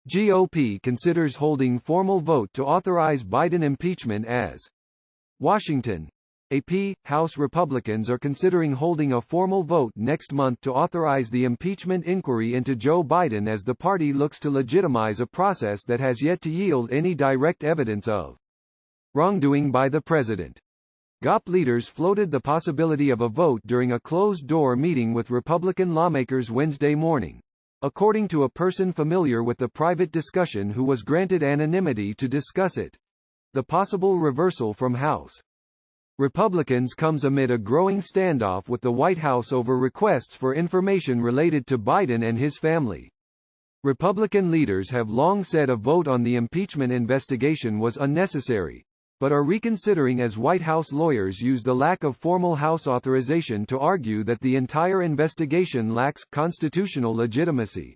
GOP considers holding formal vote to authorize Biden impeachment as Washington. AP, House Republicans are considering holding a formal vote next month to authorize the impeachment inquiry into Joe Biden as the party looks to legitimize a process that has yet to yield any direct evidence of wrongdoing by the president. GOP leaders floated the possibility of a vote during a closed-door meeting with Republican lawmakers Wednesday morning, according to a person familiar with the private discussion who was granted anonymity to discuss it. The possible reversal from House Republicans comes amid a growing standoff with the White House over requests for information related to Biden and his family. Republican leaders have long said a vote on the impeachment investigation was unnecessary, but are reconsidering as White House lawyers use the lack of formal House authorization to argue that the entire investigation lacks constitutional legitimacy.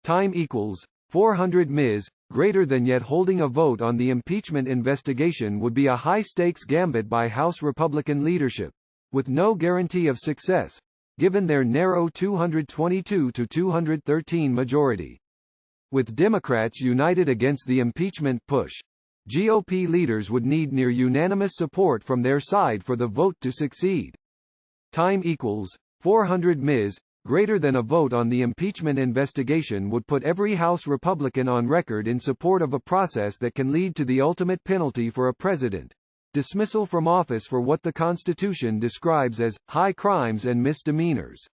Time equals 400 Ms. Greater than yet holding a vote on the impeachment investigation would be a high-stakes gambit by House Republican leadership, with no guarantee of success, given their narrow 222 to 213 majority. With Democrats united against the impeachment push, GOP leaders would need near unanimous support from their side for the vote to succeed. Time equals 400 Ms. Greater than a vote on the impeachment investigation would put every House Republican on record in support of a process that can lead to the ultimate penalty for a president: dismissal from office for what the Constitution describes as high crimes and misdemeanors.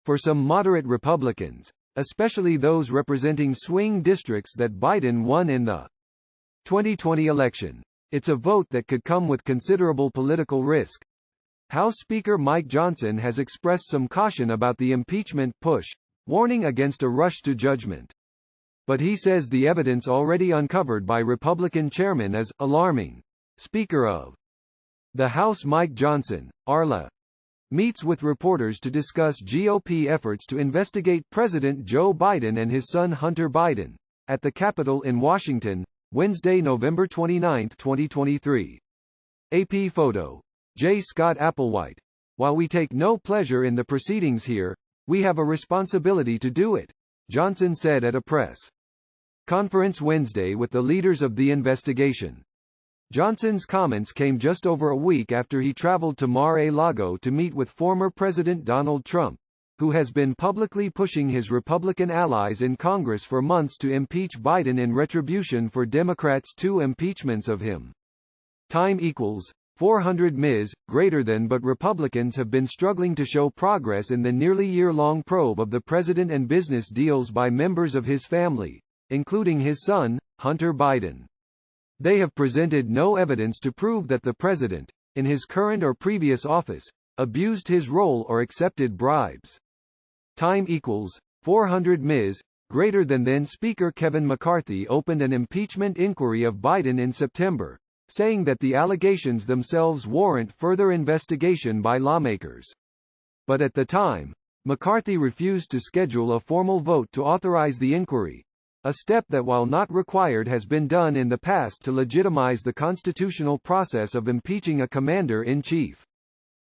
For some moderate Republicans, especially those representing swing districts that Biden won in the 2020 election, it's a vote that could come with considerable political risk. House Speaker Mike Johnson has expressed some caution about the impeachment push, warning against a rush to judgment. But he says the evidence already uncovered by Republican chairman is alarming. Speaker of the House Mike Johnson, RLA, meets with reporters to discuss GOP efforts to investigate President Joe Biden and his son Hunter Biden, at the Capitol in Washington, Wednesday, November 29, 2023. AP photo. J. Scott Applewhite. While we take no pleasure in the proceedings here, we have a responsibility to do it, Johnson said at a press conference Wednesday with the leaders of the investigation. Johnson's comments came just over a week after he traveled to Mar-a-Lago to meet with former President Donald Trump, who has been publicly pushing his Republican allies in Congress for months to impeach Biden in retribution for Democrats' 2 impeachments of him. Time equals 400 Ms. Greater than, but Republicans have been struggling to show progress in the nearly year-long probe of the president and business deals by members of his family, including his son, Hunter Biden. They have presented no evidence to prove that the president, in his current or previous office, abused his role or accepted bribes. Time equals 400 Ms. Greater than. Then Speaker Kevin McCarthy opened an impeachment inquiry of Biden in September, saying that the allegations themselves warrant further investigation by lawmakers. But at the time, McCarthy refused to schedule a formal vote to authorize the inquiry, a step that, while not required, has been done in the past to legitimize the constitutional process of impeaching a commander-in-chief.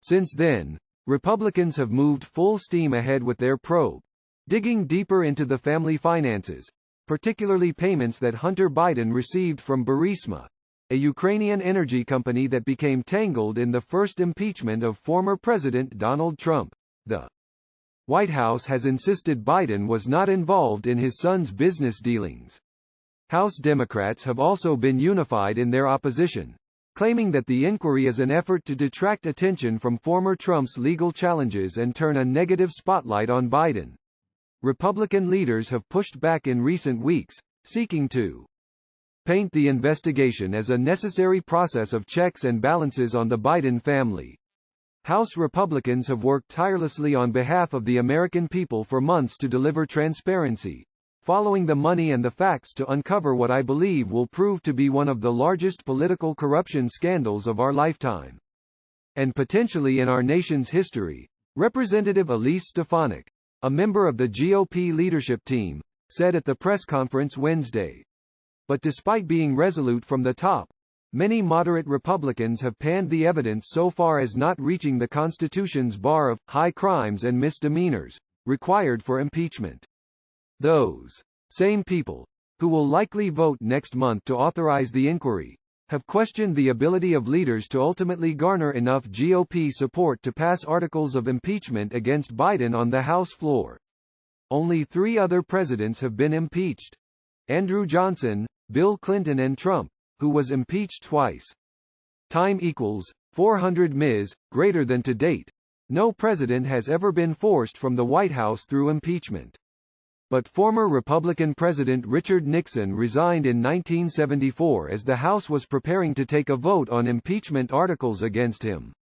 Since then, Republicans have moved full steam ahead with their probe, digging deeper into the family finances, particularly payments that Hunter Biden received from Burisma, a Ukrainian energy company that became tangled in the first impeachment of former President Donald Trump. The White House has insisted Biden was not involved in his son's business dealings. House Democrats have also been unified in their opposition, claiming that the inquiry is an effort to detract attention from former Trump's legal challenges and turn a negative spotlight on Biden. Republican leaders have pushed back in recent weeks, seeking to paint the investigation as a necessary process of checks and balances on the Biden family. House Republicans have worked tirelessly on behalf of the American people for months to deliver transparency, following the money and the facts, to uncover what I believe will prove to be one of the largest political corruption scandals of our lifetime, and potentially in our nation's history. Representative Elise Stefanik, a member of the GOP leadership team, said at the press conference Wednesday. But despite being resolute from the top, many moderate Republicans have panned the evidence so far as not reaching the Constitution's bar of high crimes and misdemeanors required for impeachment. Those same people, who will likely vote next month to authorize the inquiry, have questioned the ability of leaders to ultimately garner enough GOP support to pass articles of impeachment against Biden on the House floor. Only 3 other presidents have been impeached: Andrew Johnson, Bill Clinton and Trump, who was impeached twice. Time equals 400 Ms. greater than to date. No president has ever been forced from the White House through impeachment. But former Republican President Richard Nixon resigned in 1974 as the House was preparing to take a vote on impeachment articles against him.